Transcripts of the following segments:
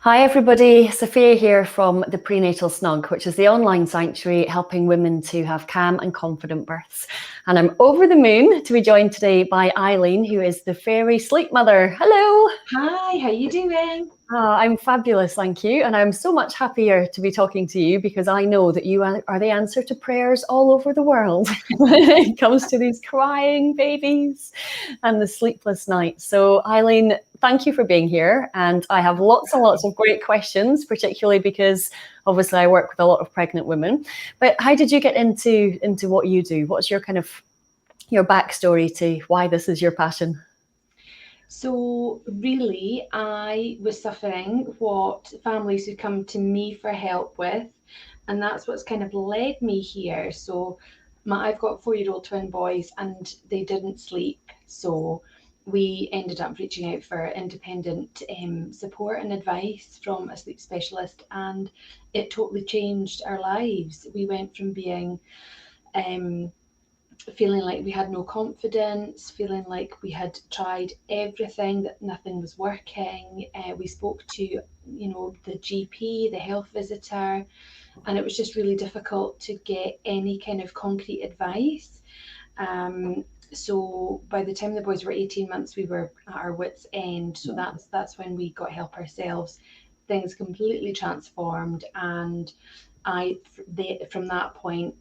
Hi everybody, Sophia here from the Prenatal Snug, which is the online sanctuary helping women to have calm and confident births. And I'm over the moon to be joined today by Eileen, who is the fairy sleep mother. Hello. Hi, how you doing? I'm fabulous, thank you. And I'm so much happier to be talking to you because I know that you are the answer to prayers all over the world when it comes to these crying babies and the sleepless nights. So, Eileen, thank you for being here. And I have lots and lots of great questions, particularly because obviously I work with a lot of pregnant women. But how did you get into what you do? What's your your backstory to why this is your passion? So, really, I was suffering what families who come to me for help with, and that's what's kind of led me here. So, I've got 4-year-old twin boys, and they didn't sleep. So, we ended up reaching out for independent support and advice from a sleep specialist, and it totally changed our lives. We went from being um, feeling like we had no confidence, feeling like we had tried everything, that nothing was working. We spoke to, the GP, the health visitor, and it was just really difficult to get any kind of concrete advice. Um, so by the time the boys were 18 months, we were at our wits' end. So that's when we got help ourselves. Things completely transformed, and from that point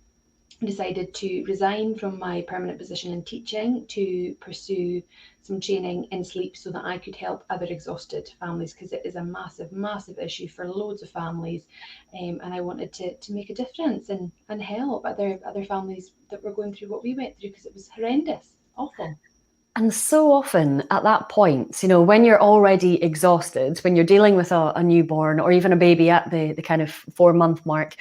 decided to resign from my permanent position in teaching to pursue some training in sleep so that I could help other exhausted families, because it is a massive, massive issue for loads of families. And I wanted to make a difference and help other families that were going through what we went through, because it was horrendous, awful. And so often at that point, when you're already exhausted, when you're dealing with a newborn or even a baby at the kind of 4 month mark,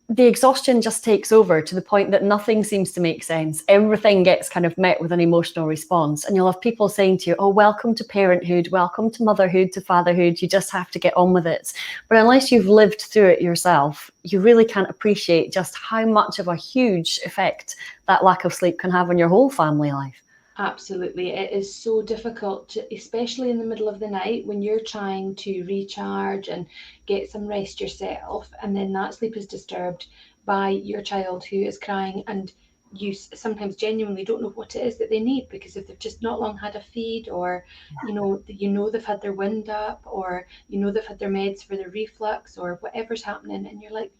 the exhaustion just takes over to the point that nothing seems to make sense. Everything gets kind of met with an emotional response. And you'll have people saying to you, oh, welcome to parenthood, welcome to motherhood, to fatherhood. You just have to get on with it. But unless you've lived through it yourself, you really can't appreciate just how much of a huge effect that lack of sleep can have on your whole family life. Absolutely. It is so difficult, especially in the middle of the night when you're trying to recharge and get some rest yourself, and then that sleep is disturbed by your child who is crying, and you sometimes genuinely don't know what it is that they need, because if they've just not long had a feed, or they've had their wind up, or they've had their meds for their reflux or whatever's happening, and you're like,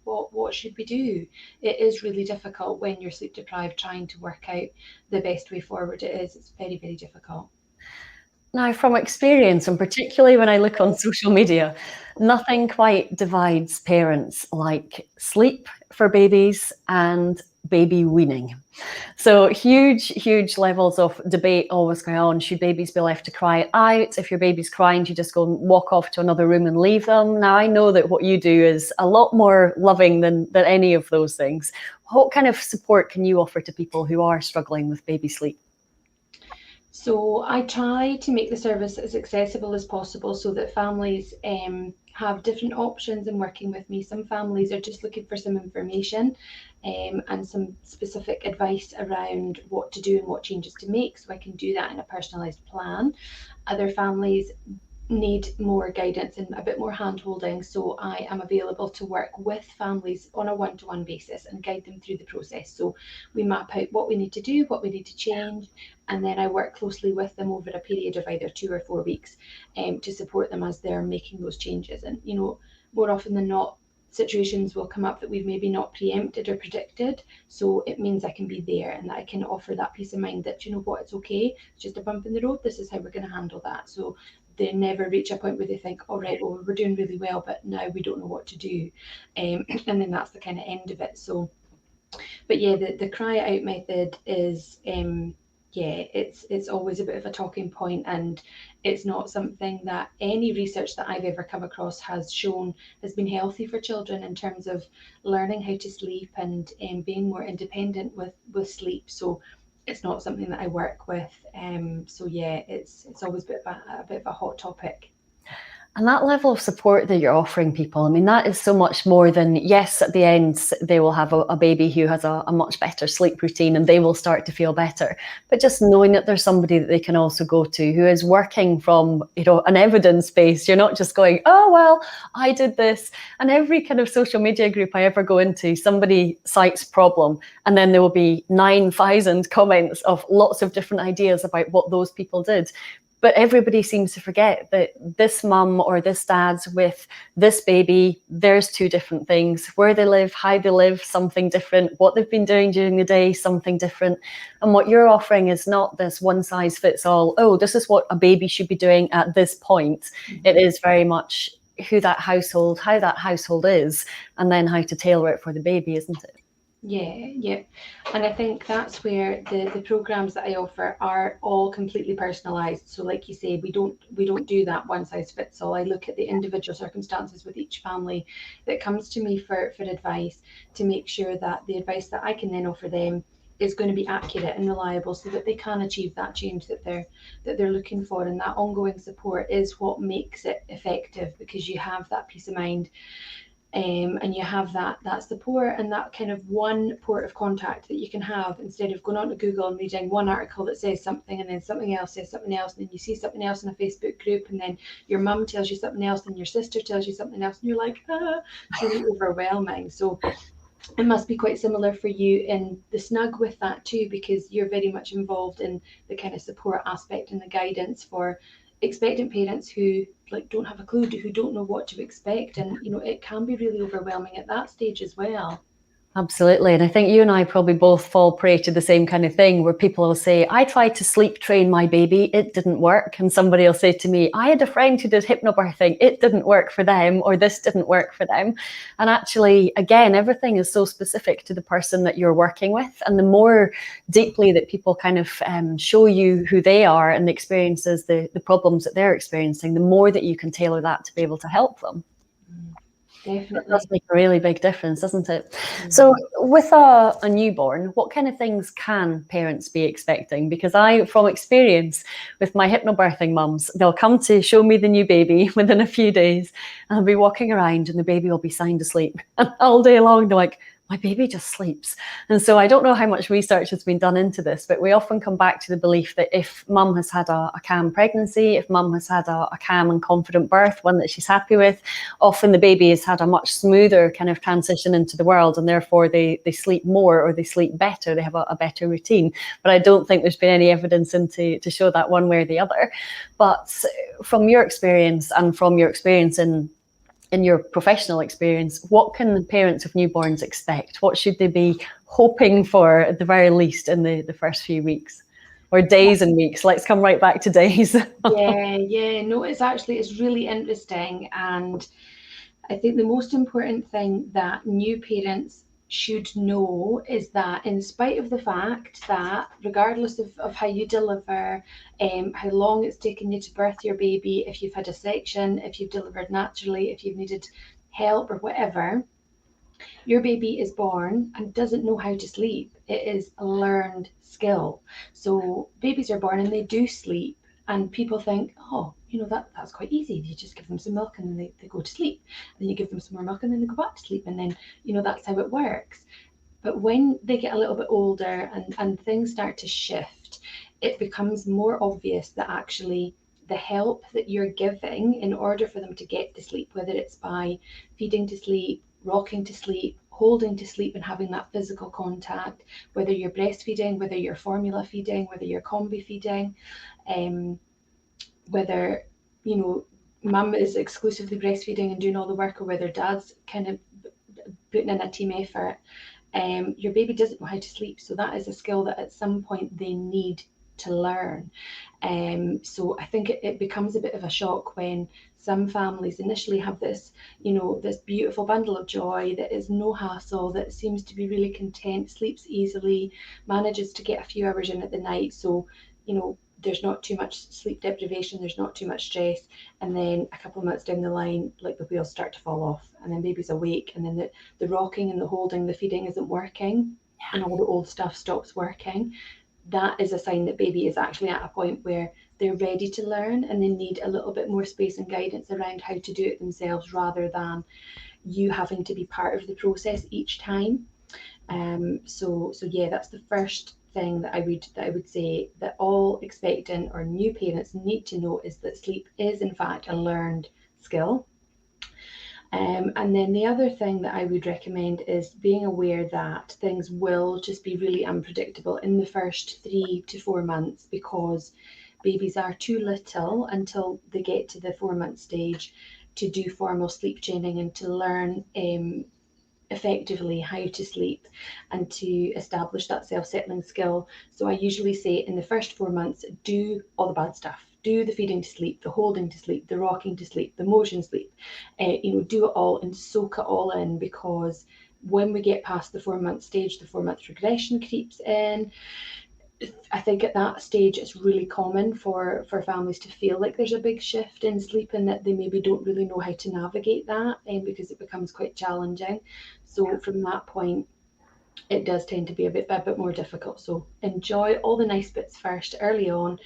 what should we do? It is really difficult when you're sleep deprived, trying to work out the best way forward. It's very, very difficult. Now, from experience, and particularly when I look on social media, nothing quite divides parents like sleep for babies and baby weaning. So huge, huge levels of debate always going on. Should babies be left to cry it out? If your baby's crying, do you just go and walk off to another room and leave them? Now, I know that what you do is a lot more loving than any of those things. What kind of support can you offer to people who are struggling with baby sleep? So I try to make the service as accessible as possible so that families have different options in working with me. Some families are just looking for some information and some specific advice around what to do and what changes to make, so I can do that in a personalised plan. Other families need more guidance and a bit more hand holding, so I am available to work with families on a one-to-one basis and guide them through the process. So we map out what we need to do, what we need to change, and then I work closely with them over a period of either 2 or 4 weeks to support them as they're making those changes. And more often than not, situations will come up that we've maybe not preempted or predicted, so it means I can be there and that I can offer that peace of mind that, it's okay, it's just a bump in the road, this is how we're going to handle that. So they never reach a point where they think, all right, well, we're doing really well, but now we don't know what to do. And then that's the kind of end of it. So, but yeah, the cry out method is, yeah, it's always a bit of a talking point, and it's not something that any research that I've ever come across has shown has been healthy for children in terms of learning how to sleep and being more independent with sleep. So it's not something that I work with. So yeah, it's always a bit of a hot topic. And that level of support that you're offering people, I mean, that is so much more than, yes, at the end, they will have a baby who has a much better sleep routine and they will start to feel better. But just knowing that there's somebody that they can also go to who is working from, an evidence base. You're not just going, oh, well, I did this. And every kind of social media group I ever go into, somebody cites problem, and then there will be 9,000 comments of lots of different ideas about what those people did. But everybody seems to forget that this mum or this dad's with this baby, there's two different things. Where they live, how they live, something different. What they've been doing during the day, something different. And what you're offering is not this one size fits all, oh, this is what a baby should be doing at this point. Mm-hmm. It is very much how that household is, and then how to tailor it for the baby, isn't it? Yeah. And I think that's where the programs that I offer are all completely personalized. So like you say, we don't do that one size fits all. I look at the individual circumstances with each family that comes to me for advice, to make sure that the advice that I can then offer them is going to be accurate and reliable, so that they can achieve that change that they're looking for. And that ongoing support is what makes it effective, because you have that peace of mind. And you have that support and that kind of one port of contact that you can have, instead of going on to Google and reading one article that says something and then something else says something else, and then you see something else in a Facebook group, and then your mum tells you something else and your sister tells you something else, and you're like, it's really overwhelming. So it must be quite similar for you in the Snug with that too, because you're very much involved in the kind of support aspect and the guidance for expectant parents who don't have a clue, who don't know what to expect. And it can be really overwhelming at that stage as well. Absolutely. And I think you and I probably both fall prey to the same kind of thing, where people will say, I tried to sleep train my baby, it didn't work. And somebody will say to me, I had a friend who did hypnobirthing, it didn't work for them, or this didn't work for them. And actually, again, everything is so specific to the person that you're working with. And the more deeply that people kind of show you who they are and the experiences, the problems that they're experiencing, the more that you can tailor that to be able to help them. Definitely. That does make a really big difference, doesn't it? Mm-hmm. So with a newborn, what kind of things can parents be expecting? Because from experience with my hypnobirthing mums, they'll come to show me the new baby within a few days, and I'll be walking around and the baby will be sound asleep. And all day long, they're like, my baby just sleeps. And so I don't know how much research has been done into this, but we often come back to the belief that if mum has had a calm pregnancy, if mum has had a calm and confident birth, one that she's happy with, often the baby has had a much smoother kind of transition into the world, and therefore they sleep more or they sleep better, they have a better routine. But I don't think there's been any evidence to show that one way or the other. But from your experience and from your experience in your professional experience, what can parents of newborns expect? What should they be hoping for at the very least in the first few weeks? Or days and weeks? Let's come right back to days. Yeah. No, it's really interesting. And I think the most important thing that new parents should know is that, in spite of the fact that regardless of how you deliver, how long it's taken you to birth your baby, if you've had a section, if you've delivered naturally, if you've needed help or whatever, your baby is born and doesn't know how to sleep. It is a learned skill. So babies are born and they do sleep, and people think, oh, that's quite easy. You just give them some milk and then they go to sleep. Then you give them some more milk and then they go back to sleep. And then, that's how it works. But when they get a little bit older and things start to shift, it becomes more obvious that actually the help that you're giving in order for them to get to sleep, whether it's by feeding to sleep, rocking to sleep, holding to sleep, and having that physical contact, whether you're breastfeeding, whether you're formula feeding, whether you're combi feeding, whether mum is exclusively breastfeeding and doing all the work, or whether dad's kind of putting in a team effort, your baby doesn't know how to sleep. So that is a skill that at some point they need to learn. So I think it becomes a bit of a shock when some families initially have this, this beautiful bundle of joy that is no hassle, that seems to be really content, sleeps easily, manages to get a few hours in at the night. So, there's not too much sleep deprivation, there's not too much stress. And then a couple of minutes down the line, the wheels start to fall off, and then baby's awake, and then the rocking and the holding, the feeding isn't working, and all the old stuff stops working. That is a sign that baby is actually at a point where they're ready to learn and they need a little bit more space and guidance around how to do it themselves, rather than you having to be part of the process each time. So yeah, that's the first thing that I would say that all expectant or new parents need to know, is that sleep is in fact a learned skill. And then the other thing that I would recommend is being aware that things will just be really unpredictable in the first 3 to 4 months, because babies are too little until they get to the 4 month stage to do formal sleep training and to learn effectively how to sleep and to establish that self-settling skill. So I usually say in the first 4 months, do all the bad stuff. Do the feeding to sleep, the holding to sleep, the rocking to sleep, the motion sleep. Do it all and soak it all in, because when we get past the 4 month stage, the 4 month regression creeps in. I think at that stage it's really common for families to feel like there's a big shift in sleep and that they maybe don't really know how to navigate that, because it becomes quite challenging. So from that point, it does tend to be a bit more difficult. So enjoy all the nice bits first early on.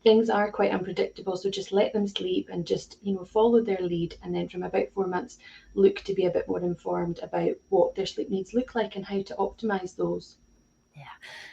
Things are quite unpredictable, so just let them sleep and just follow their lead, and then from about 4 months look to be a bit more informed about what their sleep needs look like and how to optimize those. Yeah.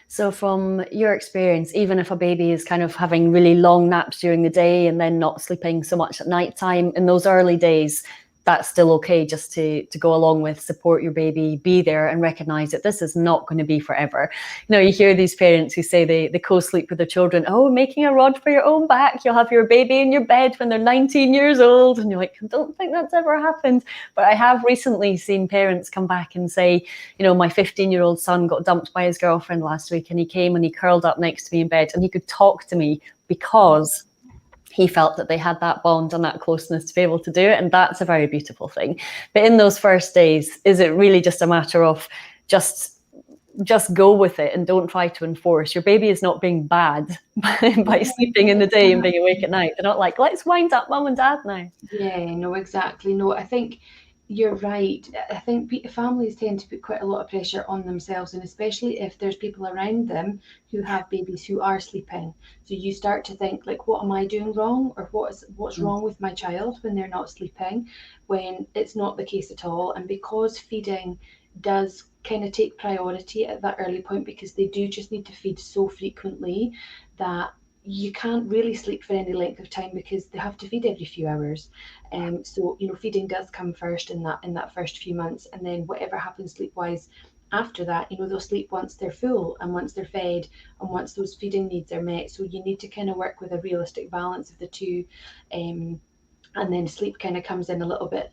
So from your experience, even if a baby is kind of having really long naps during the day and then not sleeping so much at night time, in those early days, that's still okay, just to go along with, support your baby, be there and recognize that this is not going to be forever. You hear these parents who say they co-sleep with their children. Oh, making a rod for your own back. You'll have your baby in your bed when they're 19 years old. And you're like, I don't think that's ever happened. But I have recently seen parents come back and say, my 15-year-old son got dumped by his girlfriend last week, and he came and he curled up next to me in bed and he could talk to me because he felt that they had that bond and that closeness to be able to do it. And that's a very beautiful thing. But in those first days, is it really just a matter of just go with it and don't try to enforce? Your baby is not being bad by sleeping in the day and being awake at night. They're not like, let's wind up mum and dad now. Yeah, no, exactly. No, I think you're right. I think families tend to put quite a lot of pressure on themselves, and especially if there's people around them who have babies who are sleeping. So you start to think like, what am I doing wrong, or what's wrong with my child when they're not sleeping, when it's not the case at all. And because feeding does kind of take priority at that early point, because they do just need to feed so frequently that you can't really sleep for any length of time, because they have to feed every few hours. So feeding does come first in that first few months, and then whatever happens sleep wise after that, they'll sleep once they're full and once they're fed and once those feeding needs are met. So you need to kind of work with a realistic balance of the two. And then sleep kind of comes in a little bit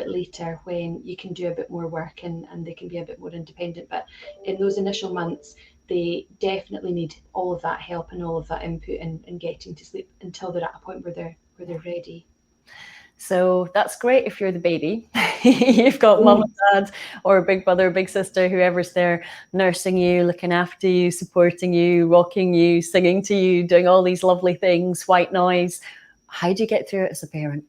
later, when you can do a bit more work and they can be a bit more independent. But in those initial months, they definitely need all of that help and all of that input in getting to sleep until they're at a point where they're ready. So that's great if you're the baby. You've got mum and dad or a big brother, big sister, whoever's there nursing you, looking after you, supporting you, rocking you, singing to you, doing all these lovely things, white noise. How do you get through it as a parent?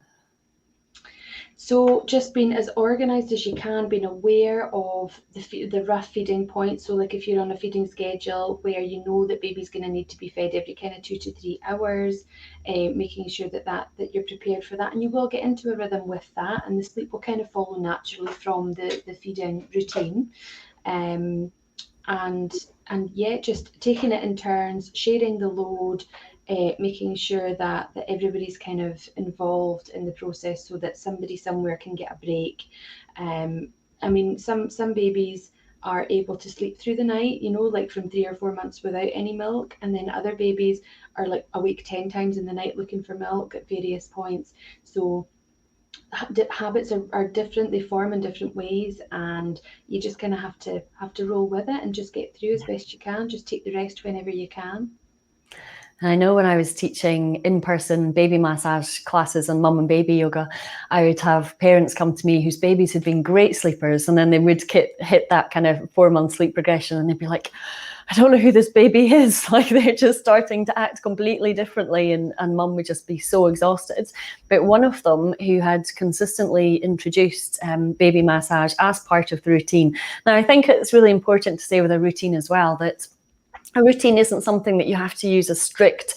So just being as organised as you can, being aware of the rough feeding points. So like if you're on a feeding schedule where you know that baby's going to need to be fed every kind of 2 to 3 hours, making sure that you're prepared for that, and you will get into a rhythm with that, and the sleep will kind of follow naturally from the feeding routine. And yeah, just taking it in turns, sharing the load, making sure that everybody's kind of involved in the process, so that somebody somewhere can get a break. I mean, some babies are able to sleep through the night, like from 3 or 4 months without any milk, and then other babies are like awake 10 times in the night looking for milk at various points. So habits are different, they form in different ways, and you just kind of have to roll with it and just get through as best you can. Just take the rest whenever you can. And I know when I was teaching in-person baby massage classes and mum and baby yoga, I would have parents come to me whose babies had been great sleepers, and then they would hit that kind of 4-month sleep regression, and they'd be like, I don't know who this baby is. Like, they're just starting to act completely differently, and mum would just be so exhausted. But one of them who had consistently introduced baby massage as part of the routine. Now, I think it's really important to say with a routine as well that a routine isn't something that you have to use a strict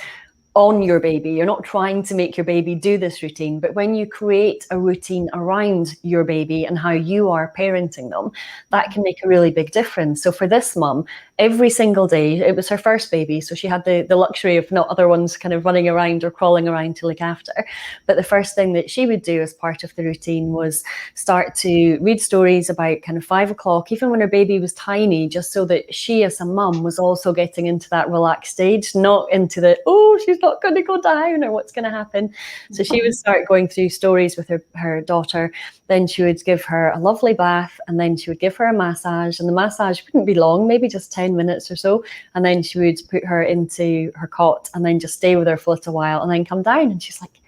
on your baby. You're not trying to make your baby do this routine, but when you create a routine around your baby and how you are parenting them, that can make a really big difference. So for this mum, every single day, it was her first baby, so she had the luxury of not other ones kind of running around or crawling around to look after. But the first thing that she would do as part of the routine was start to read stories about kind of 5 o'clock, even when her baby was tiny, just so that she as a mum was also getting into that relaxed stage, not into the, oh, she's not going to go down or what's going to happen. So she would start going through stories with her daughter. Then she would give her a lovely bath, and then she would give her a massage, and the massage wouldn't be long, maybe just 10 minutes or so. And then she would put her into her cot and then just stay with her for a little while and then come down. And she's like,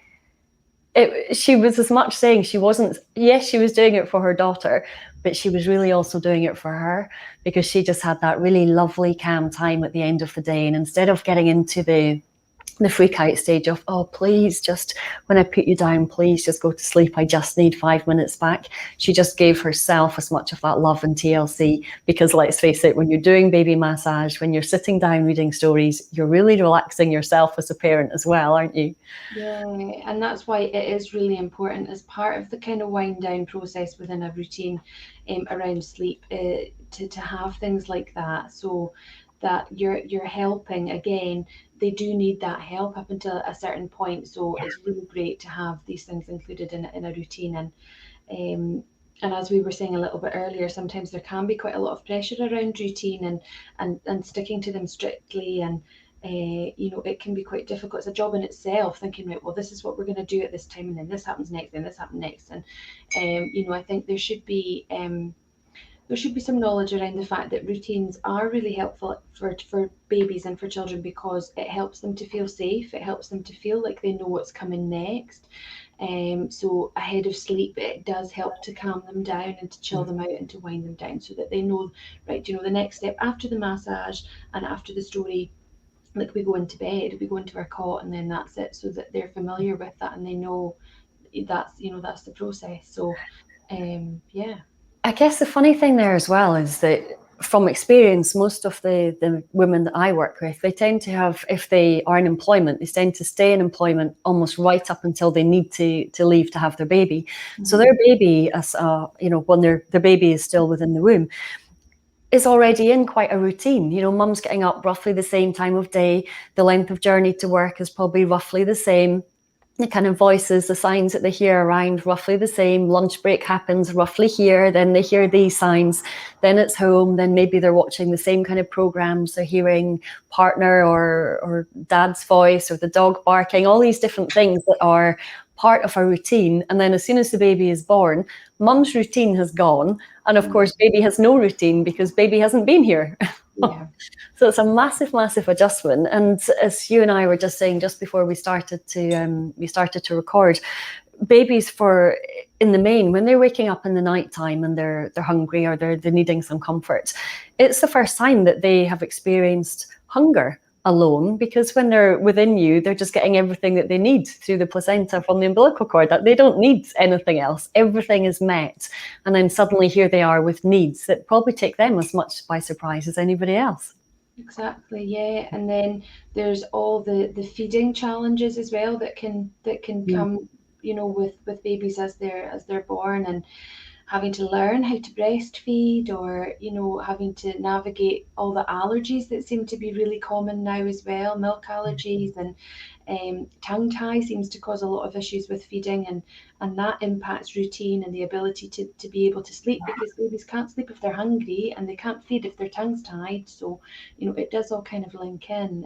she was as much saying she wasn't, yes, she was doing it for her daughter, but she was really also doing it for her, because she just had that really lovely, calm time at the end of the day. And instead of getting into the freak out stage of, oh, please, just when I put you down, please just go to sleep, I just need 5 minutes back, she just gave herself as much of that love and TLC. Because let's face it, when you're doing baby massage, when you're sitting down reading stories, you're really relaxing yourself as a parent as well, aren't you? Yeah, and that's why it is really important as part of the kind of wind down process within a routine around sleep, to have things like that, so that you're helping. Again, they do need that help up until a certain point, so it's really great to have these things included in a routine. And as we were saying a little bit earlier, sometimes there can be quite a lot of pressure around routine and sticking to them strictly, and it can be quite difficult. It's a job in itself, thinking, right, well, this is what we're going to do at this time, and then this happens next, and this happens next. And I think there should be some knowledge around the fact that routines are really helpful for babies and for children, because it helps them to feel safe. It helps them to feel like they know what's coming next. So ahead of sleep, it does help to calm them down and to chill them out and to wind them down, so that they know, right, the next step after the massage and after the story, like we go into bed, we go into our cot, and then that's it, so that they're familiar with that and they know that's the process. So yeah. I guess the funny thing there as well is that from experience, most of the women that I work with, they tend to have, if they are in employment, they tend to stay in employment almost right up until they need to leave to have their baby. Mm-hmm. So their baby, when their baby is still within the womb, is already in quite a routine. Mum's getting up roughly the same time of day. The length of journey to work is probably roughly the same. The kind of voices, the signs that they hear around, roughly the same. Lunch break happens roughly here, then they hear these signs, then it's home, then maybe they're watching the same kind of programs, they're hearing partner or dad's voice or the dog barking, all these different things that are part of a routine. And then as soon as the baby is born, mum's routine has gone, and of course baby has no routine because baby hasn't been here. Yeah. So it's a massive, massive adjustment. And as you and I were just saying just before we started to record, babies, in the main, when they're waking up in the night time and they're hungry or they're needing some comfort, it's the first time that they have experienced hunger alone, because when they're within you, they're just getting everything that they need through the placenta from the umbilical cord, that they don't need anything else. Everything is met. And then suddenly here they are with needs that probably take them as much by surprise as anybody else. Exactly, yeah. And then there's all the feeding challenges as well that can come, with babies as they're born, and having to learn how to breastfeed, or having to navigate all the allergies that seem to be really common now as well, milk allergies, and tongue tie seems to cause a lot of issues with feeding, and that impacts routine and the ability to be able to sleep, because babies can't sleep if they're hungry, and they can't feed if their tongue's tied. So it does all kind of link in.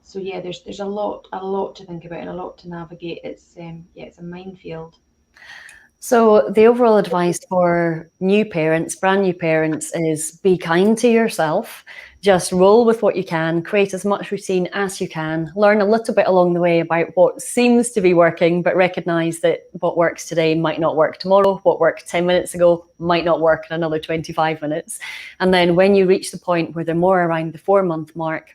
So yeah, there's a lot to think about and a lot to navigate. It's a minefield. So the overall advice for brand new parents, is be kind to yourself. Just roll with what you can, create as much routine as you can, learn a little bit along the way about what seems to be working, but recognize that what works today might not work tomorrow. What worked 10 minutes ago might not work in another 25 minutes. And then when you reach the point where they're more around the 4-month mark,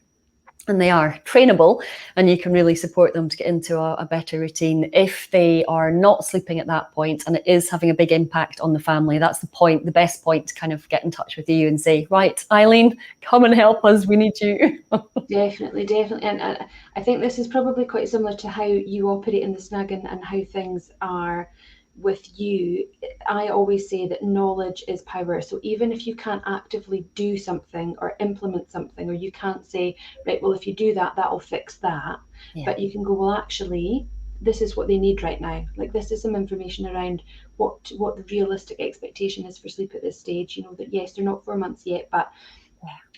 And they are trainable, and you can really support them to get into a better routine. If they are not sleeping at that point and it is having a big impact on the family, that's the best point to kind of get in touch with you and say, right, Eileen, come and help us, we need you. Definitely, definitely. And I think this is probably quite similar to how you operate in the snug and how things are with you. I always say that knowledge is power. So even if you can't actively do something or implement something, or you can't say, right, well, if you do that, that'll fix that. Yeah. But you can go, well, actually, this is what they need right now. Like, this is some information around what the realistic expectation is for sleep at this stage. You know, that yes, they're not 4 months yet, but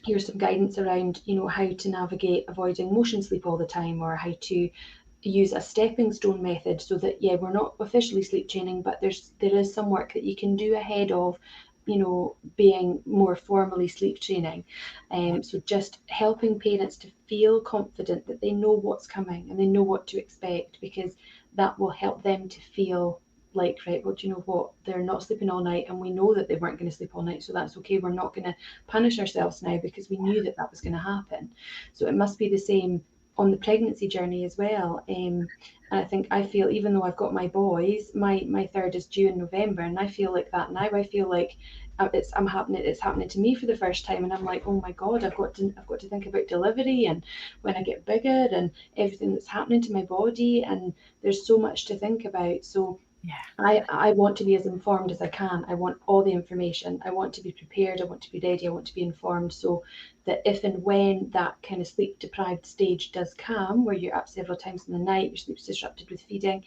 here's some guidance around, you know, how to navigate avoiding motion sleep all the time, or how to use a stepping stone method, so that, yeah, we're not officially sleep training, but there is some work that you can do ahead of, you know, being more formally sleep training. So just helping parents to feel confident that they know what's coming and they know what to expect, because that will help them to feel like, right, well, do you know what, they're not sleeping all night, and we know that they weren't going to sleep all night, so that's okay. We're not going to punish ourselves now because we knew that that was going to happen. So it must be the same on the pregnancy journey as well. And I think, I feel, even though I've got my boys, my third is due in November, and I feel like that now. I feel like it's happening to me for the first time, and I'm like, oh my god, I've got to think about delivery, and when I get bigger, and everything that's happening to my body, and there's so much to think about. So I want to be as informed as I can. I want all the information. I want to be prepared. I want to be ready. I want to be informed, so that if and when that kind of sleep deprived stage does come, where you're up several times in the night, your sleep's disrupted with feeding,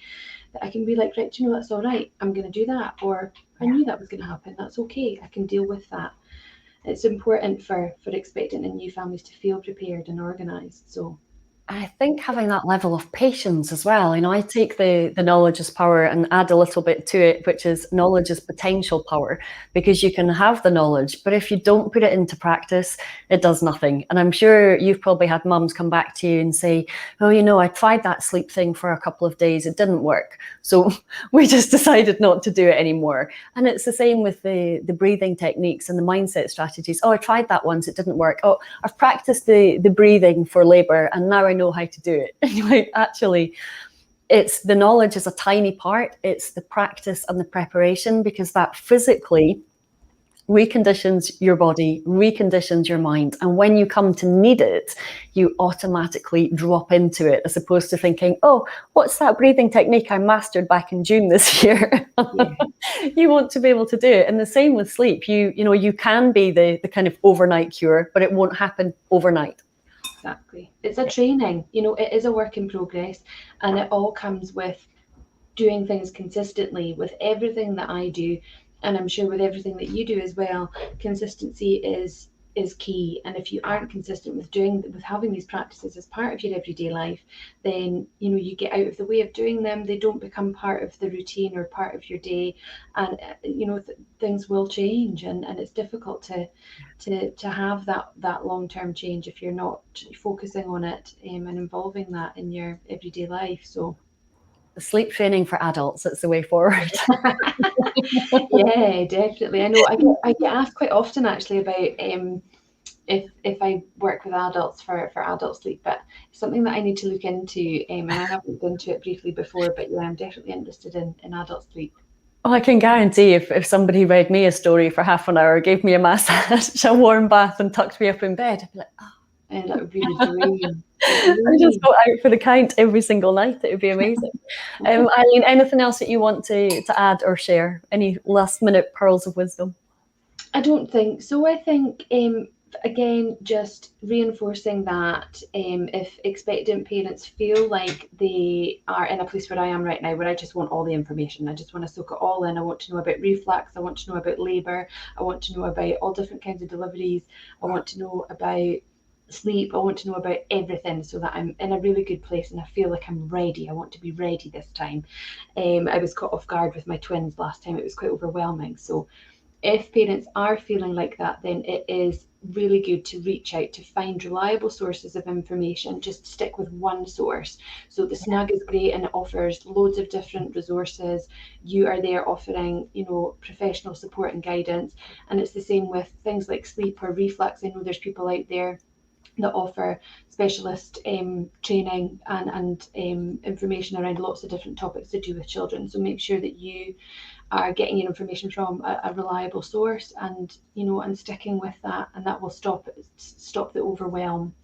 that I can be like, right, you know, that's all right. I'm going to do that. Or I knew that was going to happen. That's okay. I can deal with that. It's important for expectant and new families to feel prepared and organised. So I think having that level of patience as well. You know, I take the knowledge is power and add a little bit to it, which is knowledge is potential power, because you can have the knowledge, but if you don't put it into practice, it does nothing. And I'm sure you've probably had mums come back to you and say, oh, you know, I tried that sleep thing for a couple of days, it didn't work. So we just decided not to do it anymore. And it's the same with the breathing techniques and the mindset strategies. Oh, I tried that once, it didn't work. Oh, I've practiced the breathing for labor, and now I know how to do it. Like, actually, it's the knowledge is a tiny part. It's the practice and the preparation, because that physically reconditions your body, reconditions your mind. And when you come to need it, you automatically drop into it, as opposed to thinking, oh, what's that breathing technique I mastered back in June this year? Yeah. You want to be able to do it. And the same with sleep. You know, you can be the kind of overnight cure, but it won't happen overnight. Exactly. It's a training, you know, it is a work in progress, and it all comes with doing things consistently. With everything that I do, and I'm sure with everything that you do as well, consistency is key. And if you aren't consistent with having these practices as part of your everyday life, then, you know, you get out of the way of doing them. They don't become part of the routine or part of your day, and you know, things will change, and it's difficult to have that long-term change if you're not focusing on it, and involving that in your everyday life. So sleep training for adults, it's the way forward. Yeah, definitely. I know I get asked quite often actually about if I work with adults for adult sleep, but it's something that I need to look into, and I have looked into it briefly before, but yeah, I'm definitely interested in adult sleep. Oh, I can guarantee if somebody read me a story for half an hour, gave me a massage, a warm bath, and tucked me up in bed, I'd be like, oh. And that would be the dream. I just go out for the count every single night. It would be amazing. Eileen, anything else that you want to add or share? Any last minute pearls of wisdom? I don't think so. I think again, just reinforcing that if expectant parents feel like they are in a place where I am right now, where I just want all the information, I just want to soak it all in. I want to know about reflux, I want to know about labour, I want to know about all different kinds of deliveries, I want to know about sleep, I want to know about everything, so that I'm in a really good place and I feel like I'm ready. I want to be ready this time. I was caught off guard with my twins last time. It was quite overwhelming. So if parents are feeling like that, then it is really good to reach out to find reliable sources of information. Just stick with one source. So the Snug is great, and it offers loads of different resources. You are there offering, you know, professional support and guidance. And it's the same with things like sleep or reflux. I know there's people out there that offer specialist training and information around lots of different topics to do with children. So make sure that you are getting your information from a reliable source, and and sticking with that, and that will stop the overwhelm.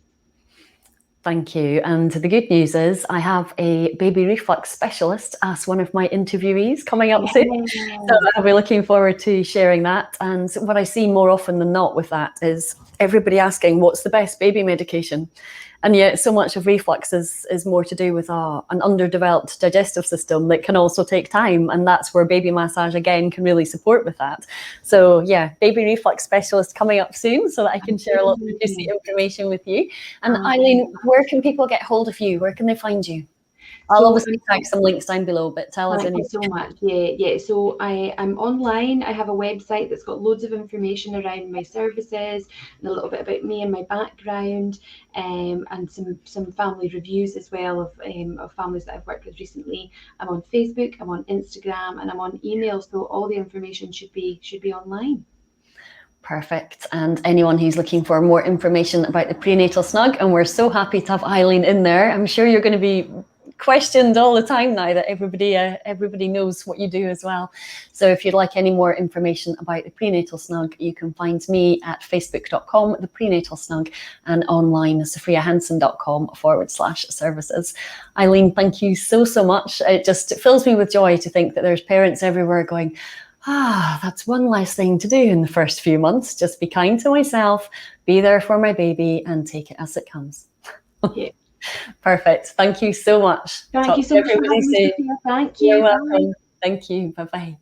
Thank you. And the good news is I have a baby reflux specialist as one of my interviewees coming up soon. So I'll be looking forward to sharing that. And what I see more often than not with that is everybody asking, what's the best baby medication? And yet so much of reflux is more to do with an underdeveloped digestive system that can also take time. And that's where baby massage, again, can really support with that. So yeah, baby reflux specialist coming up soon so that I can share a lot of juicy information with you. And Eileen, where can people get hold of you? Where can they find you? I'll obviously tag some links down below, but tell us. Thank you so much. Yeah. So I'm online. I have a website that's got loads of information around my services and a little bit about me and my background, and some family reviews as well of families that I've worked with recently. I'm on Facebook, I'm on Instagram, and I'm on email. So all the information should be online. Perfect. And anyone who's looking for more information about the Prenatal Snug, and we're so happy to have Eileen in there. I'm sure you're going to be questioned all the time now that everybody knows what you do as well. So if you'd like any more information about the Prenatal Snug, you can find me at facebook.com, the Prenatal Snug, and online sophiahansen.com/services. Eileen, thank you so much. It fills me with joy to think that there's parents everywhere going, that's one less thing to do in the first few months. Just be kind to myself, be there for my baby, and take it as it comes. Yeah. Perfect. Thank you so much. Thank you so much for having me, Sophia. Thank you. You're welcome. Thank you. Bye-bye.